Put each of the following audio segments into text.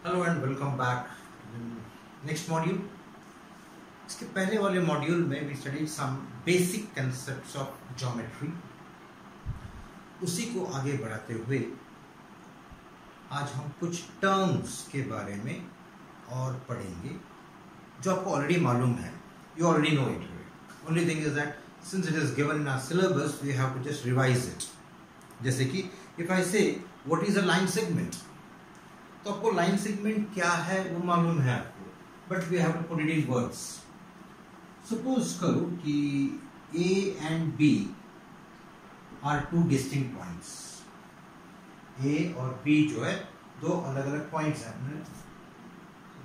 Hello and welcome back. Next module. इसके पहले वाले मॉड्यूल में we studied some basic concepts of geometry. उसी को आगे बढ़ाते हुए आज हम कुछ टर्म्स के बारे में और पढ़ेंगे जो आपको ऑलरेडी मालूम है। You already know it. Only thing is that since it is given in our syllabus we have to just revise it. जैसे कि if I say what is a line segment, तो आपको लाइन सेगमेंट क्या है वो मालूम है आपको, but we have to put it in words. Suppose करो कि A and B are two distinct points. A और बी जो है दो अलग अलग पॉइंट्स हैं।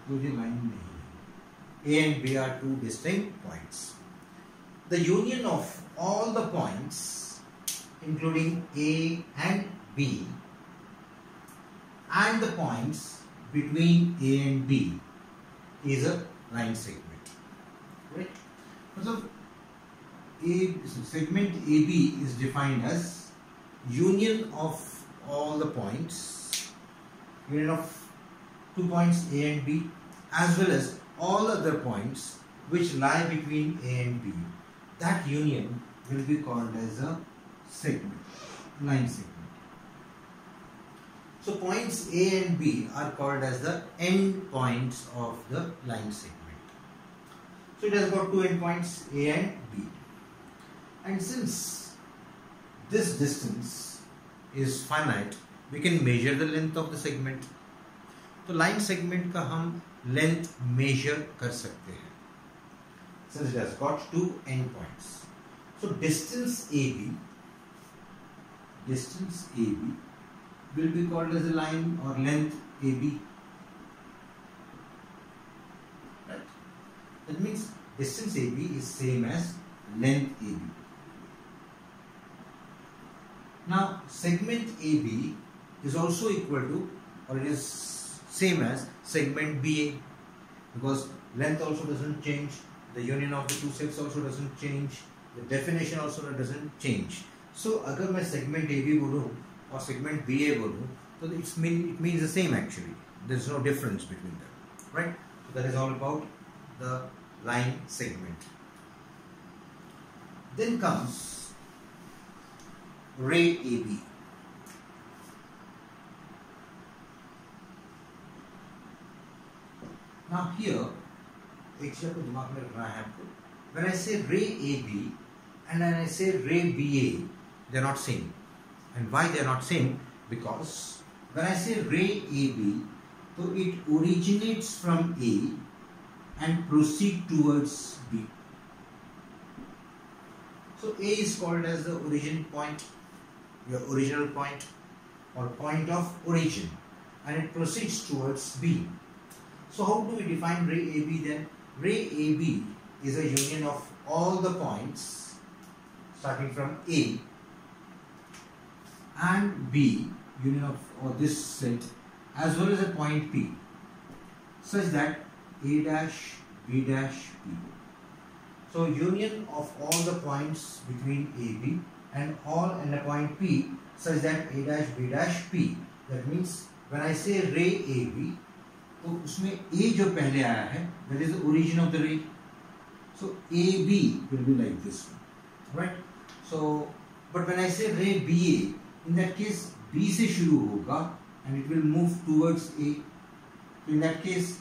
मुझे लाइन नहीं, A and B are two distinct points. The union of all the points including A and B and the points between A and B is a line segment, right? मतलब segment AB is defined as union of all the points, union of 2 points A and B, as well as all other points which lie between A and B. That union will be called as a segment, line segment. So points A and B are called as the end points of the line segment. So it has got two end points A and B. And since this distance is finite, we can measure the length of the segment. तो line segment का हम length measure कर सकते हैं since it has got two end points. So distance AB will be called as a line or length AB. Right? That means distance AB is same as length AB. Now segment AB is also equal to, or it is same as segment BA, because length also doesn't change, the union of the two sets also doesn't change, the definition also doesn't change. So अगर मैं segment AB बोलूँ और segment B ए बोलूँ तो it means the same actually. There is no difference between them, right? So that is all about the line segment. Then comes ray AB. Now here एक चीज को दिमाग में रखना है आपको. When I say ray AB and when I say ray BA, they are not same. And why they are not same? Because when I say ray AB, so it originates from A and proceed towards B. So A is called as the origin point, your original point or point of origin, and it proceeds towards B. So how do we define ray AB then? Ray AB is a union of all the points starting from A and B, union of this set as well as a point P, such that A dash B dash P. So union of all the points between A B and a point P such that A dash B dash P. That means when I say ray AB, तो उसमें A जो पहले आया है that is the origin of the ray. So AB will be like this one, right? So but when I say ray BA, in that case B से शुरू होगा and it will move towards A. So in that case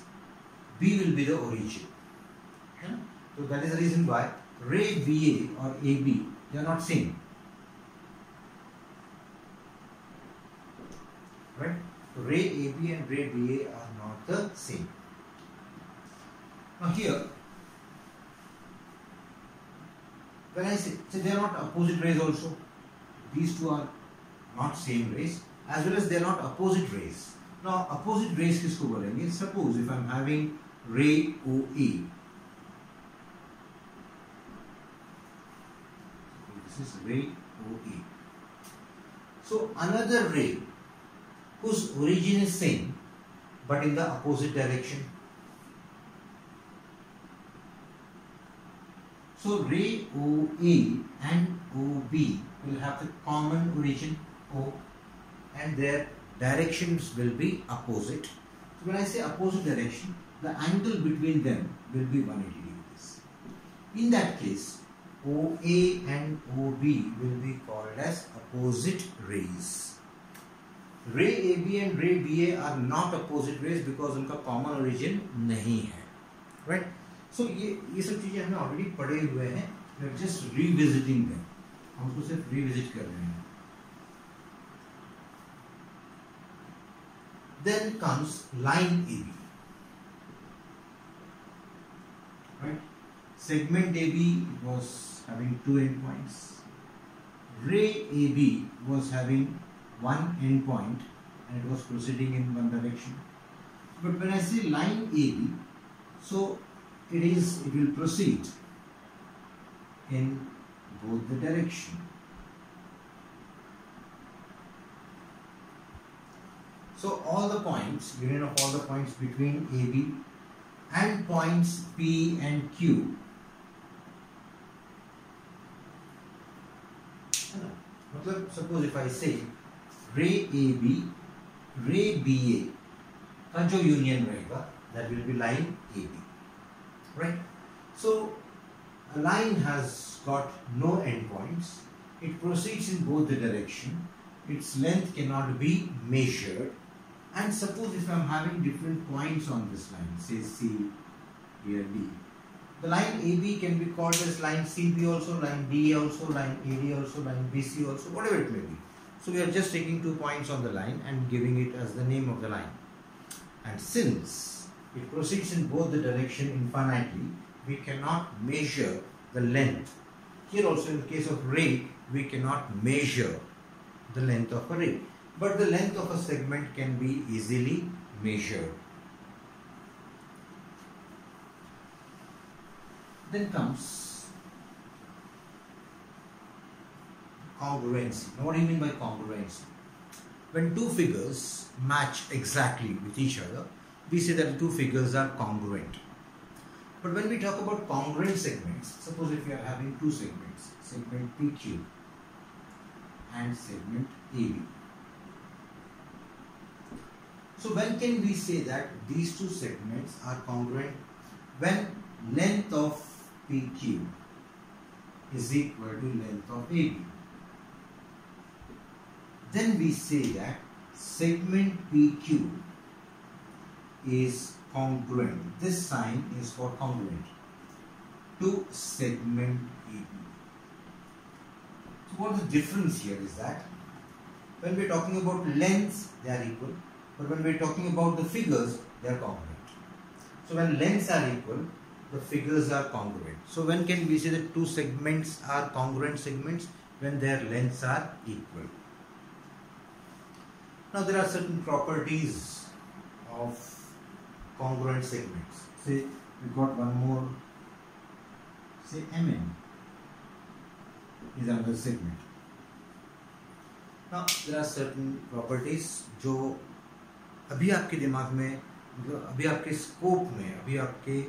B will be the origin. So that is the reason why ray BA or AB, they are not same. Right? So ray AB and ray BA are not the same. Now here when I say they are not opposite rays also. These two are not same rays, as well as they are not opposite rays. Now opposite rays किसको बोलेंगे? Suppose if I am having ray OA, this is ray OA. So another ray whose origin is same but in the opposite direction. So ray OA and OB will have the common origin O, and their directions will be opposite. So when I say opposite direction, the angle between them will be 180 degrees. In that case, OA and OB will be called as opposite rays. Ray AB and ray BA are not opposite rays because उनका common origin नहीं है, right? So ये सब चीजें हमें already पढ़े हुए हैं. We are just revisiting them. हम उसको सिर्फ revisit कर रहे हैं. Then comes line AB, right? Segment AB was having 2 endpoints. Ray AB was having one endpoint and it was proceeding in one direction. But when I say line AB, so it will proceed in both the direction. So all the points, union of all the points between AB and points P and Q. Suppose if I say ray AB, ray BA का जो union रहेगा, that will be line AB, right? So a line has got no endpoints. It proceeds in both the direction. Its length cannot be measured. And suppose if I am having different points on this line, say C, here D, the line AB can be called as line CB also, line DA also, line AD also, line BC also, whatever it may be. So we are just taking 2 points on the line and giving it as the name of the line. And since it proceeds in both the direction infinitely, we cannot measure the length. Here also in the case of ray, we cannot measure the length of a ray. But the length of a segment can be easily measured. Then comes congruency. Now what do you mean by congruency? When 2 figures match exactly with each other, we say that the 2 figures are congruent. But when we talk about congruent segments, suppose if we are having 2 segments, segment PQ and segment AB. So when can we say that these 2 segments are congruent? When length of PQ is equal to length of AB. Then we say that segment PQ is congruent. This sign is for congruent to segment AB. So what is the difference here is that when we are talking about lengths, they are equal. But when we are talking about the figures, they are congruent. So when lengths are equal, the figures are congruent. So when can we say that 2 segments are congruent segments? When their lengths are equal. Now there are certain properties of congruent segments. Say we got one more, say MN is another segment. Now there are certain properties जो अभी आपके दिमाग में, अभी आपके scope में, अभी आपके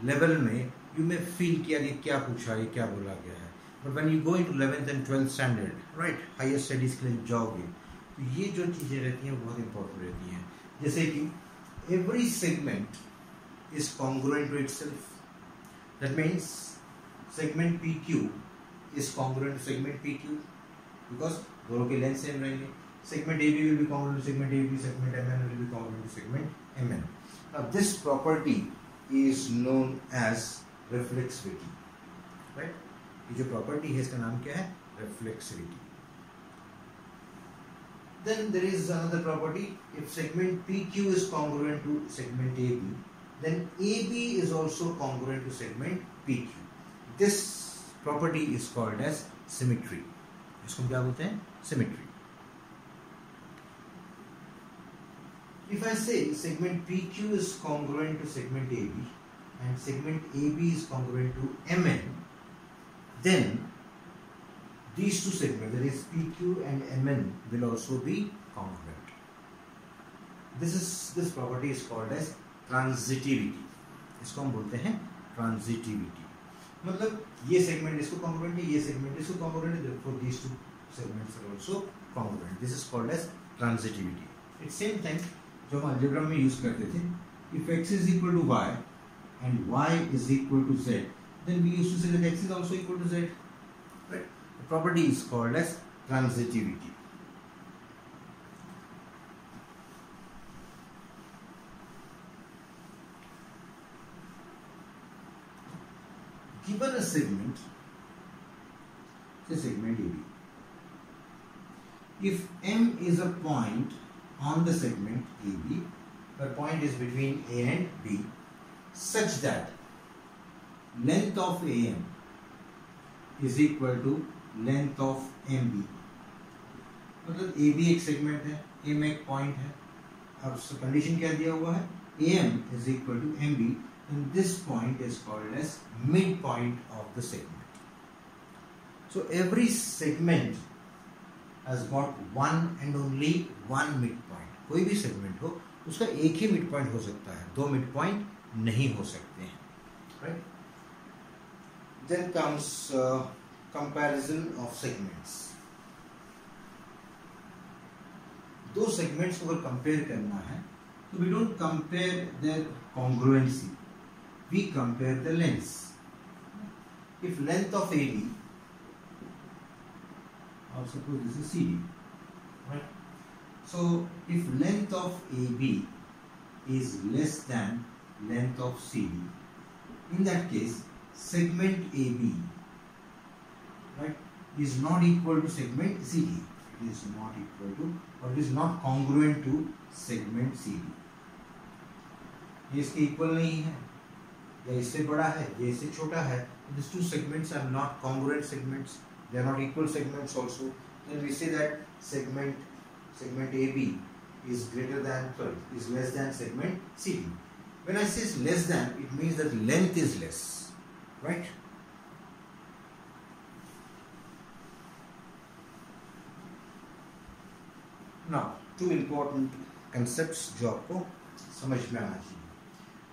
लेवल में you may feel कि यार ये क्या पूछा, ये क्या बोला गया है. But when you go into 11th and 12th standard, right, higher studies के लिए जाओगे, तो ये जो चीजें रहती हैं बहुत important रहती हैं. जैसे कि every segment is congruent to itself. That means segment PQ is congruent to segment PQ because दोनों के लेंथ सेम रहेंगे. Segment AB will be congruent to segment AB, segment MN will be congruent to segment MN. Now this property is known as reflexivity, right? ये जो property है इसका नाम क्या है? Reflexivity. Then there is another property. If segment PQ is congruent to segment AB, then AB is also congruent to segment PQ. This property is called as symmetry. इसको क्या बोलते हैं? Symmetry. If I say segment PQ is congruent to segment AB and segment AB is congruent to MN, then these 2 segments, that is PQ and MN, will also be congruent. This property is called as transitivity. इसको हम बोलते हैं transitivity. मतलब ये segment इसको congruent है, ये segment इसको congruent है, therefore these 2 segments are also congruent. This is called as transitivity. At the same time, जो हम अलजेब्रा में यूज करते थे, if x is equal to y and y is equal to z, then we used to say that x is also equal to z, right? The property is called as transitivity. Given a segment, say segment AB, if M is a point on the segment AB, the point is between A and B, such that length of AM is equal to length of MB. मतलब AB एक segment है, M एक point है, अब condition क्या दिया हुआ है, AM is equal to MB, and this point is called as midpoint of the segment. So every segment has got one and only one midpoint. कोई भी सेगमेंट हो उसका एक ही मिड पॉइंट हो सकता है, दो मिड पॉइंट नहीं हो सकते हैं, right? Then comes comparison of segments. दो सेगमेंट्स को अगर कंपेयर करना है तो we don't compare their congruency, we compare the lengths. If length of AD, or suppose this is CD, right? So if length of AB is less than length of CD, in that case segment AB, right, is not equal to segment CD. It is not equal to, or it is not congruent to segment CD. ये इसके equal नहीं है, या इससे बड़ा है, ये इससे छोटा है. These two segments are not congruent segments. They are not equal segments also. Then we say that segment AB is greater than, is less than segment CD. When I say less than, it means that length is less, right? Now, two important concepts जो आपको समझ में आना चाहिए.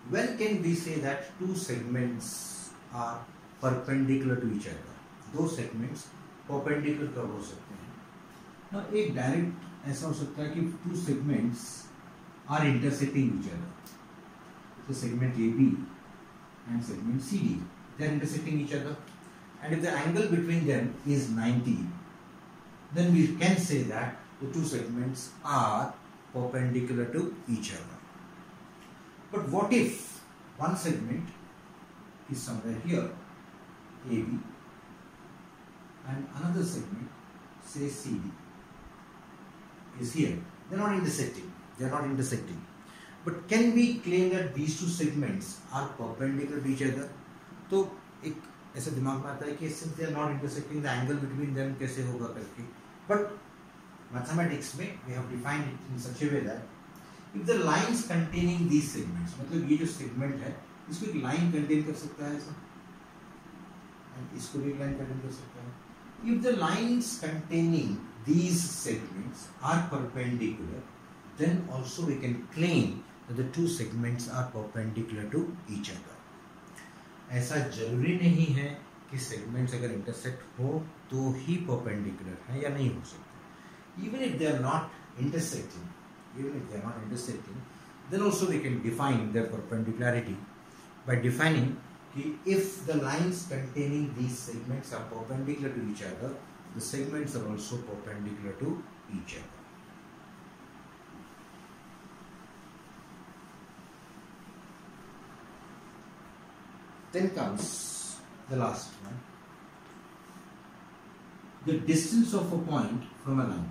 When can we say that two segments are perpendicular to each other? दो segments perpendicular कब हो सकते हैं? Now, एक direct ऐसा हो सकता है कि two segments are intersecting each other. So segment AB and segment CD, they are intersecting each other, and if the angle between them is 90, then we can say that the two segments are perpendicular to each other. But what if one segment is somewhere here, AB, and another segment, say CD, is here? They are not intersecting. They are not intersecting. But can we claim that these two segments are perpendicular to each other? तो एक ऐसा दिमाग में आता है कि since they are not intersecting, the angle between them कैसे होगा करके. But mathematics में we have defined it in such a way that if the lines containing these segments, मतलब ये जो segment है इसको एक line contain कर सकता है ऐसा, and इसको भी एक line contain कर सकता है. If the lines containing these segments are perpendicular, then also we can claim that the two segments are perpendicular to each other. ऐसा जरूरी नहीं है कि segments अगर intersect हो तो ही perpendicular है या नहीं हो सकते. Even if they are not intersecting, then also we can define their perpendicularity by defining कि if the lines containing these segments are perpendicular to each other, the segments are also perpendicular to each other. Then comes the last one, the distance of a point from a line.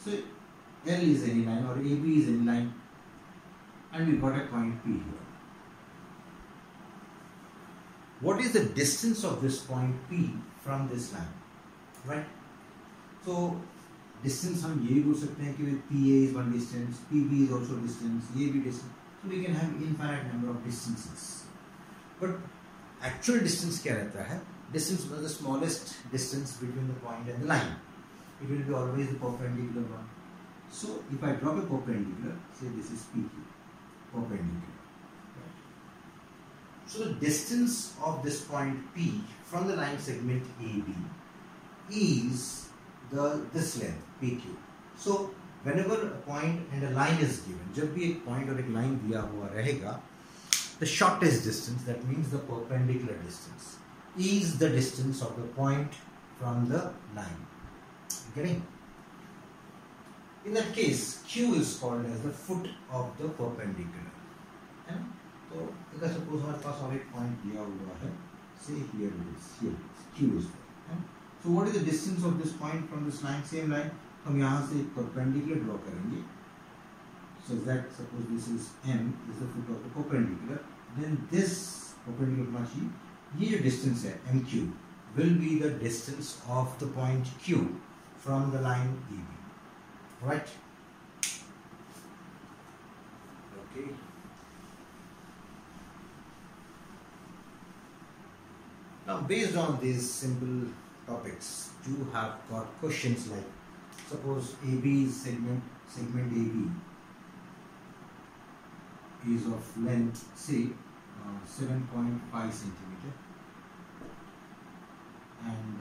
So L is any line or AB is any line, and we got a point P here. What is the distance of this point P from this line, right? So distance हम ये भी बोल सकते हैं कि PA is one distance, PB is also distance, ये भी distance. So we can have infinite number of distances. But actual distance क्या रहता है? Distance was the smallest distance between the point and the line. It will be always the perpendicular one. So if I drop a perpendicular, say this is PQ, perpendicular. Right? So the distance of this point P from the line segment AB is this length PQ. So whenever a point and a line is given, जब भी एक point और एक line दिया हुआ रहेगा, the shortest distance, that means the perpendicular distance, is the distance of the point from the line. Getting? In that case, Q is called as the foot of the perpendicular. है ना? तो अगर suppose हमारे पास और एक point दिया हुआ है, say here it is, here it is, Q is there. So what is the distance of this point from this line? Same line. हम यहाँ से एक perpendicular draw करेंगे. So that suppose this is M is the foot of the perpendicular. Then this perpendicular होना चाहिए. ये जो distance है MQ will be the distance of the point Q from the line EB. Right? Okay. Now, based on these simple topics, you have got questions like, suppose AB is segment AB is of length, say 7.5 centimeter, and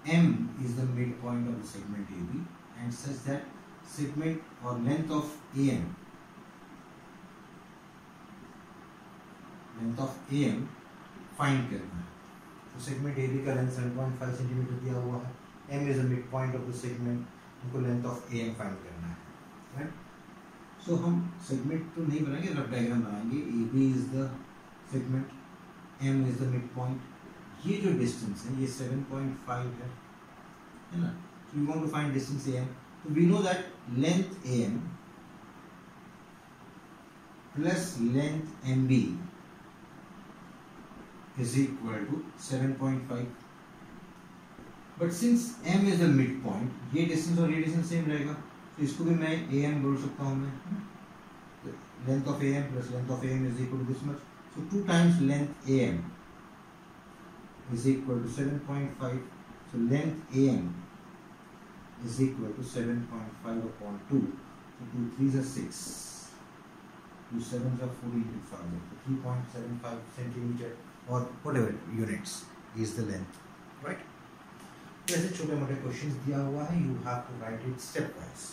M is the midpoint of the segment AB, and such that segment or length of AM find करना है. तो segment AB का length 7.5 centimetre दिया हुआ है. M is the midpoint of the segment. हमको length of AM find करना है. राइट? सो हम सेगमेंट तो नहीं बनाएंगे, रफ डायग्राम बनाएंगे. AB is the segment, M is the midpoint. ये जो डिस्टेंस है ये 7.5 है ना? So we want to find distance AM. So we know that length AM plus length MB is equal to 7.5. But since M is the midpoint, ये distance और ये distance same रहेगा, तो इसको भी मैं AM बोल सकता हूँ मैं. Length of AM plus length of AM is equal to this much. So 2 times length AM is equal to 7.5. So length AM is equal to 7.5 upon 2. So 2 3s are 6. 2 7s are 14 to 5. So 3.75 centimeter or whatever units is the length, right? जैसे छोटे मोटे questions दिया हुआ है, you have to write it stepwise.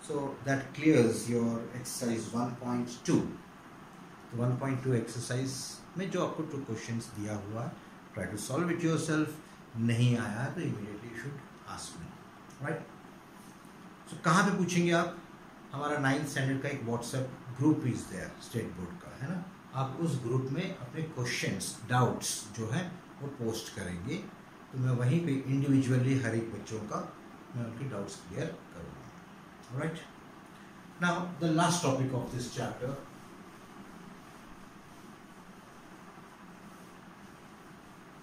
So that clears your exercise 1.2. 1.2 exercise में जो आपको 2 questions दिया हुआ है, try to solve it yourself. नहीं आया तो immediately you should ask me, right? So कहाँ पे पूछेंगे आप? हमारा 9th standard का एक WhatsApp group is there, state board का, है ना? आप उस ग्रुप में अपने क्वेश्चंस, डाउट्स जो है वो पोस्ट करेंगे, तो मैं वहीं पे इंडिविजुअली हर एक बच्चों का मैं उनके डाउट्स क्लियर करूँगा. Right? Now the last topic of this chapter,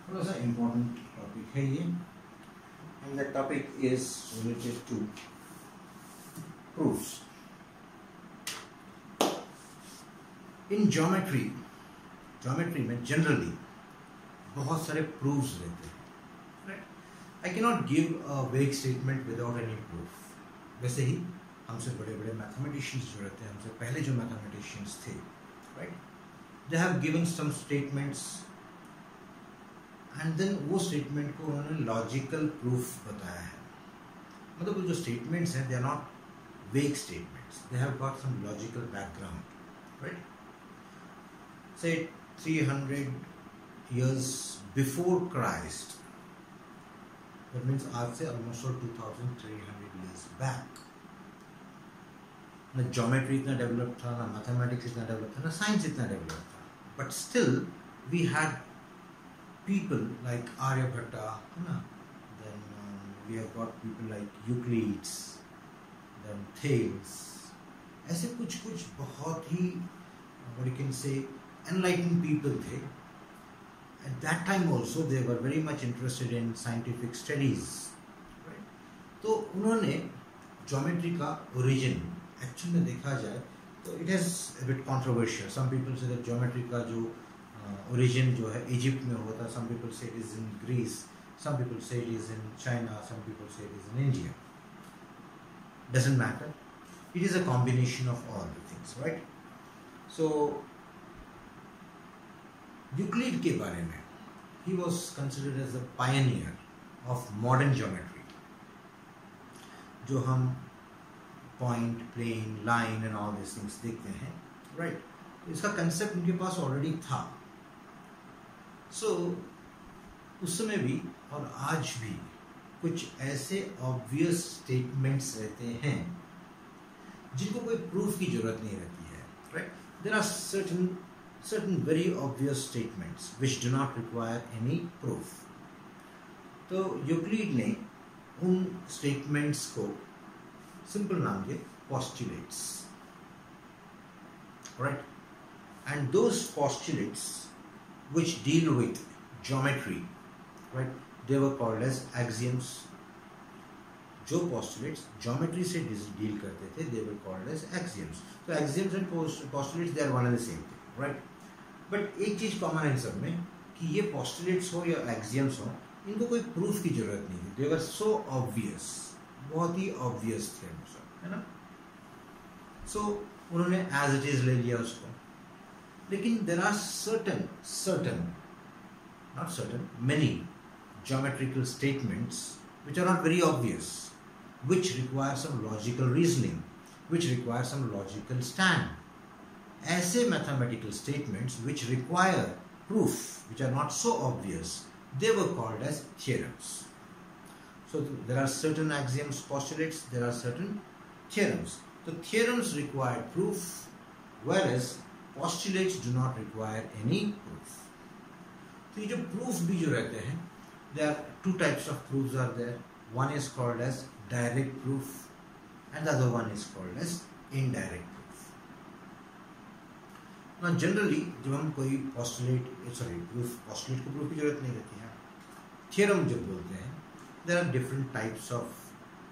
थोड़ा सा इम्पोर्टेंट टॉपिक है ये, and the topic is related to proofs. In geometry में जनरली बहुत सारे प्रूफ्स रहते हैं. I can not give a vague statement without any proof. वैसे ही हमसे बड़े बड़े मैथमेटिशियंस जो रहते हैं, हमसे पहले जो मैथमेटिशियंस थे, right, they have given some statements and then वो स्टेटमेंट को उन्होंने लॉजिकल प्रूफ बताया है. मतलब वो जो स्टेटमेंट्स हैं, they are not vague statements, they have got some logical background. Right? Say 300 years before Christ, that means आज से almost 2300 years back, ना ज्योमेट्री इतना डेवलप था, ना मैथमेटिक्स इतना डेवलप था, ना साइंस इतना डेवलप था, but still we had people like Aryabhatta, है ना? Then we have got people like Euclides, then Thales. ऐसे कुछ बहुत ही what you can say enlightened people थे. At that time also they were very much interested in scientific studies, right? तो उन्होंने geometry का origin actually में देखा जाए तो it is a bit controversial. Some people say that geometry का जो ओरिजिन जो है इजिप्ट में हुआ था. Some people say it is in Greece, some people say it is in China, some people say it is in India. Doesn't matter. It is a combination of all the things, right? So Euclid के बारे में, he was considered as the pioneer of modern geometry. जो हम point, plane, line and all this things देखते हैं, right? तो इसका concept उनके पास ऑलरेडी था। सो उस समय भी और आज भी कुछ ऐसे ऑब्वियस स्टेटमेंट्स रहते हैं जिनको कोई प्रूफ की जरूरत नहीं रहती है, right? There are certain very obvious statements which do not require any proof. तो यूक्लिड ने उन स्टेटमेंट्स को सिंपल नाम दिए postulates, right? And those postulates which deal with geometry, right, they were called as axioms. जो postulates geometry से deal करते थे, they were called as axioms. So axioms and postulates, they are one and the same thing, right? But एक चीज common है इन सब में कि ये postulates हो या axioms हो, इनको कोई प्रूफ की जरूरत नहीं थी। they were so obvious, बहुत ही obvious थे वो सब, है ना? so उन्होंने as it is ले लिया उसको। लेकिन there are many geometrical statements which are not very obvious, which require some logical reasoning, which require some logical stand. ऐसे mathematical statements which require proof, which are not so obvious, they were called as theorems. So there are certain axioms, postulates, there are certain theorems. So theorems require proof, whereas postulates do not require any proof. तो ये जो proof भी जो रहते हैं, there are two types of proofs are there. One is called as direct proof and the other one is called as indirect proof. Now generally जब हम कोई postulate को proof की जरूरत नहीं रहती है। theorem जब बोलते हैं, there are different types of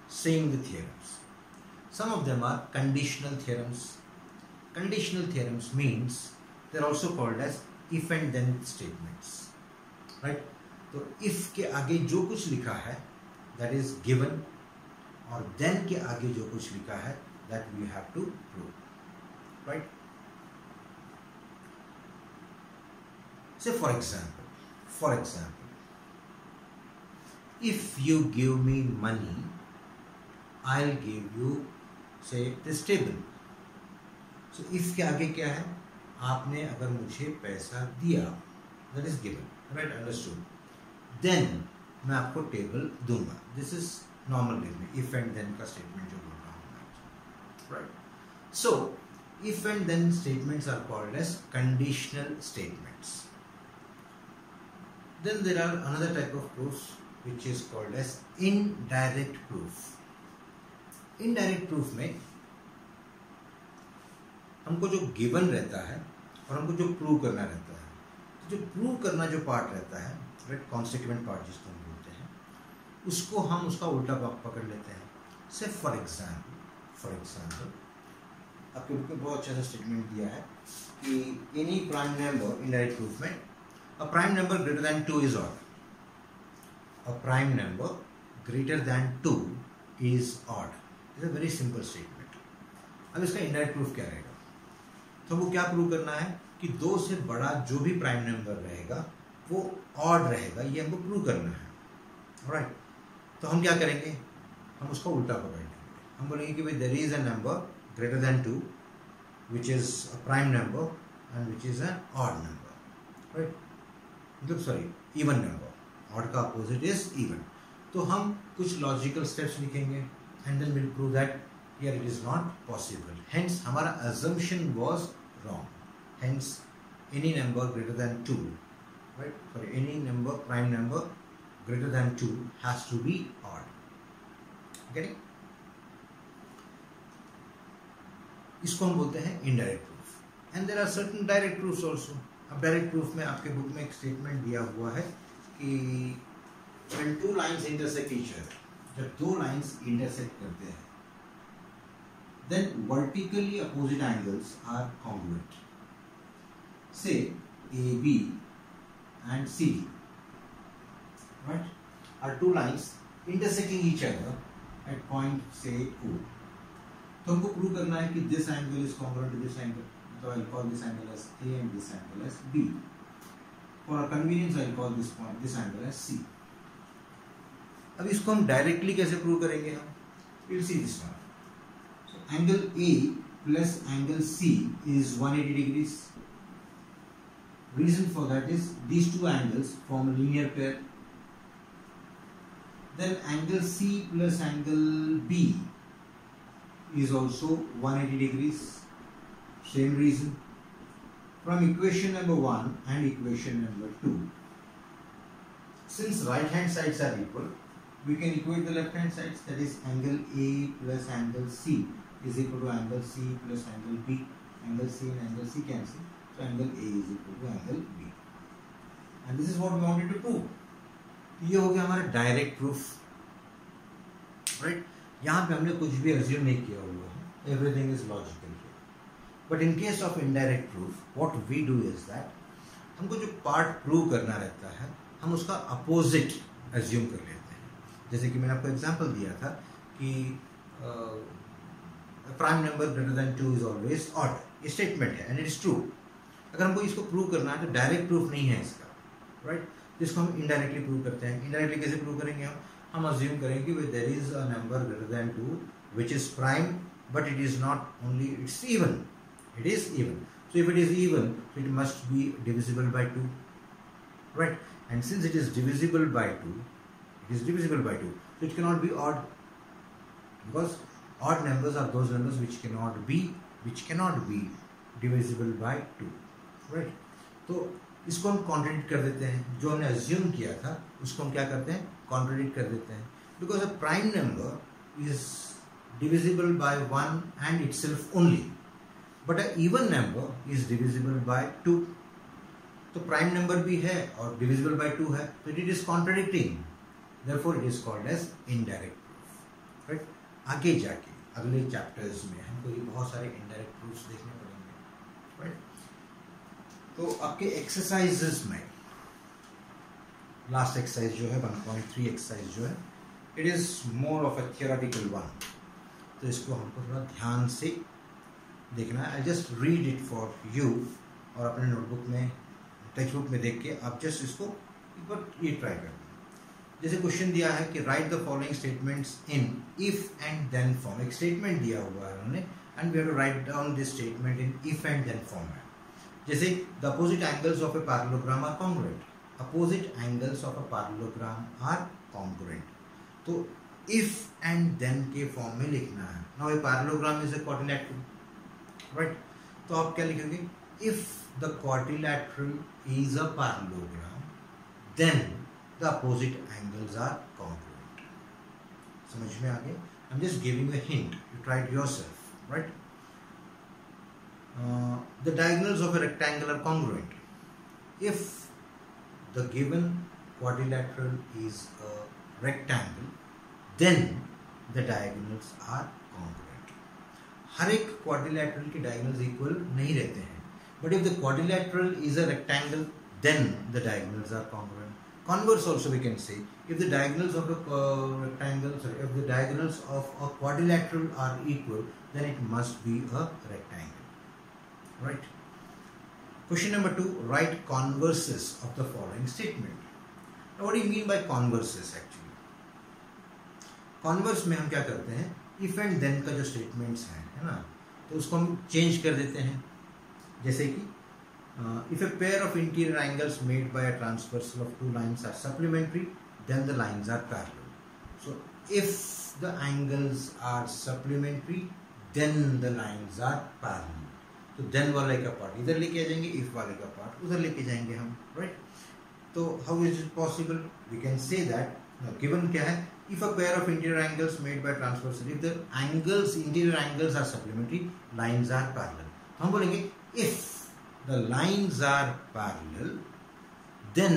saying the theorems. Some of them are conditional theorems. Conditional theorems means they are also called as if and then statements, right? तो if के आगे जो कुछ लिखा है that is given, और then के आगे जो कुछ लिखा है that we have to prove, right? Say for example, if you give me money, I'll give you, say, this table. So if के आगे क्या है? आपने अगर मुझे पैसा दिया, that is given, right? Understood. Then मैं आपको टेबल दूंगा. This is normal way में if and then का statement जो बोल रहा हूँ मैं, right? So if and then statements are called as conditional statements. Then there are another type of proofs which is called as indirect proof. Indirect proof में हमको जो given रहता है और हमको जो prove करना रहता है, तो जो prove करना जो part रहता है, right, constituent part जिसको हम बोलते हैं, उसको हम उसका उल्टा पकड़ लेते हैं. Say for example, आपके बुक में बहुत अच्छा सा स्टेटमेंट दिया है कि any prime number, indirect proof में, a prime number greater than 2 is odd. A prime number greater than 2 is odd. It's a very simple statement. अब इसका indirect proof क्या रहेगा? तो हमको क्या प्रूव करना है कि 2 से बड़ा जो भी प्राइम नंबर रहेगा वो odd रहेगा, ये हमको प्रूव करना है, राइट? तो हम क्या करेंगे? हम उसका उल्टा पकड़ लेंगे. हम बोलेंगे कि भाई there is a number greater than 2 which is a prime number and which is an odd number, right? मतलब सॉरी, इवन नंबर. ऑड का अपोजिट इज इवन. तो हम कुछ लॉजिकल स्टेप्स लिखेंगे and then will prove that here it is not possible. Hence हमारा assumption was wrong. Hence any number greater than 2, right, sorry, any number, prime number greater than 2 has to be odd. Getting? इसको हम बोलते हैं indirect proof. And there are certain direct proofs also. अब direct proof में आपके book में एक statement दिया हुआ है कि when two lines intersect each other, जब दो लाइंस इंटरसेक्ट करते हैं, then vertically opposite angles are congruent. Say AB and CD, right, are two lines intersecting each other at point say O. तो हमको प्रूव करना है कि this angle is congruent to this angle. So I'll call this angle as A and this angle as B. For convenience, I'll call this angle as C. अब इसको हम directly कैसे prove करेंगे? हम We'll see this one. So angle A plus angle C is 180 degrees. Reason for that is these two angles form a linear pair. Then angle C plus angle B is also 180 degrees. Same reason. From equation number 1 and equation number 2, since right hand sides are equal, we can equate the left hand sides. That is angle A plus angle C is equal to angle C plus angle B. Angle C and angle C cancel. So angle A is equal to angle B. And this is what we wanted to prove. ये हो गया हमारा direct proof, right. यहाँ पे हमने कुछ भी assume नहीं किया हुआ है. Everything is logical. But in case of indirect proof what we do is that, हमको जो पार्ट प्रूव करना रहता है हम उसका अपोजिट अज्यूम कर लेते हैं. जैसे कि मैंने आपको एग्जांपल दिया था कि prime number greater than 2 is always odd. ये स्टेटमेंट है एंड इट इज ट्रू. अगर हमको इसको प्रूव करना है तो डायरेक्ट प्रूफ नहीं है इसका, राइट. जिसको हम इनडायरेक्टली प्रूव करते हैं. इनडायरेक्टली कैसे प्रूव करेंगे? हम अज्यूम करेंगे कि there is a number greater than 2 which is prime but it is not only, it's even. It is even. So if it is even, it must be divisible by 2, right? And since it is divisible by 2, it is divisible by 2. So it cannot be odd, because odd numbers are those numbers which cannot be divisible by 2, right? तो इसको हम contradict कर देते हैं. जो हमने assume किया था उसको हम क्या करते हैं? कॉन्ट्रडिक्ट कर देते हैं. Because a prime number is divisible by 1 and itself only. But an even number is divisible by 2. तो प्राइम नंबर भी है और डिविजिबल बाय 2 है, तो it is contradicting. Therefore it is called as indirect proof, right. आगे जाके अगले chapters में हमको ये बहुत सारे इनडायरेक्ट प्रूफ्स देखने पड़ेंगे, राइट. तो आपके एक्सरसाइजेस में लास्ट एक्सरसाइज जो है 1.3 एक्सरसाइज जो है, it is more of a theoretical one. तो इसको हमको थोड़ा ध्यान से देखना है. I just read it for you, और अपने नोटबुक में टेक्स्ट बुक में देख के आप जस्ट इसको एक बार ये ट्राई करना. जैसे क्वेश्चन दिया है कि write the following statements in if and then form. एक स्टेटमेंट दिया हुआ है उन्होंने and we have to write down this statement in if and then form. जैसे the opposite angles of a parallelogram are congruent. Opposite angles of a parallelogram are congruent. तो if and then के form में लिखना है. Now a parallelogram is a quadrilateral, right. तो आप क्या लिखेंगे? If the quadrilateral is a parallelogram then the opposite angles are congruent. समझ में आ गए? I am just giving a hint, you try it yourself, right. The diagonals of a rectangle are congruent. If the given quadrilateral is a rectangle, then the diagonals are congruent. हर एक quadrilateral के diagonals equal नहीं रहते हैं, but if the quadrilateral is a rectangle then the diagonals are congruent. Converse also we can say, if the diagonals of a rectangle, if the diagonals of a quadrilateral are equal, then it must be a rectangle, right? Question number 2, write converses of the following statement. Now what do you mean by converses actually? Converse में हम क्या करते हैं, if and then का जो statements हैं, है ना, तो उसको हम change कर देते हैं. जैसे कि if a pair of interior angles made by a transversal of two lines are supplementary, then the lines are parallel. So if the angles are supplementary, then the lines are parallel. तो then वाले का part इधर लेके आ जाएंगे, if वाले का part उधर लेके जाएंगे हम, right? तो how is it possible? We can say that given क्या है, if a pair of interior angles made by transversal, if the angles, interior angles are supplementary, lines are parallel. हम बोलेंगे if the lines are parallel, then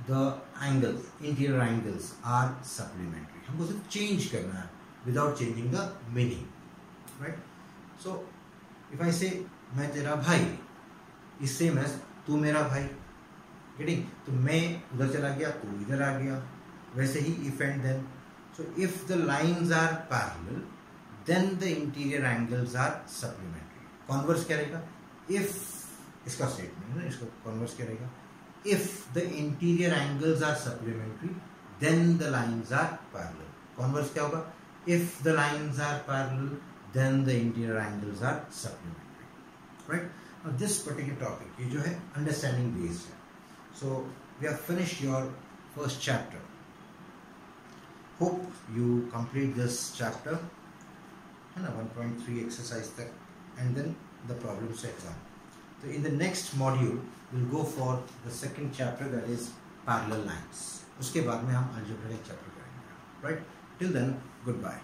the angles, interior angles are supplementary. हमको सिर्फ change करना है without changing the meaning, right? So if I say मैं तेरा भाई is same as तू मेरा भाई, getting? तो मैं उधर चला गया, तू इधर आ गया, वैसे ही if and then. So if the lines are parallel, then the interior angles are supplementary. Converse क्या रहेगा? If इसका स्टेटमेंट है, इसको कन्वर्स करेगा. If the interior angles are supplementary then the lines are parallel. Converse क्या होगा? If the lines are parallel then the interior angles are supplementary, right? Now this particular topic ये जो है understanding based है. So we have finished your first chapter. Hope you complete this chapter, है ना, 1.3 exercise तक, and then the problem sets on. So in the next module we'll go for the second chapter, that is parallel lines. उसके बाद में हम algebraic chapter करेंगे, right? Till then, goodbye.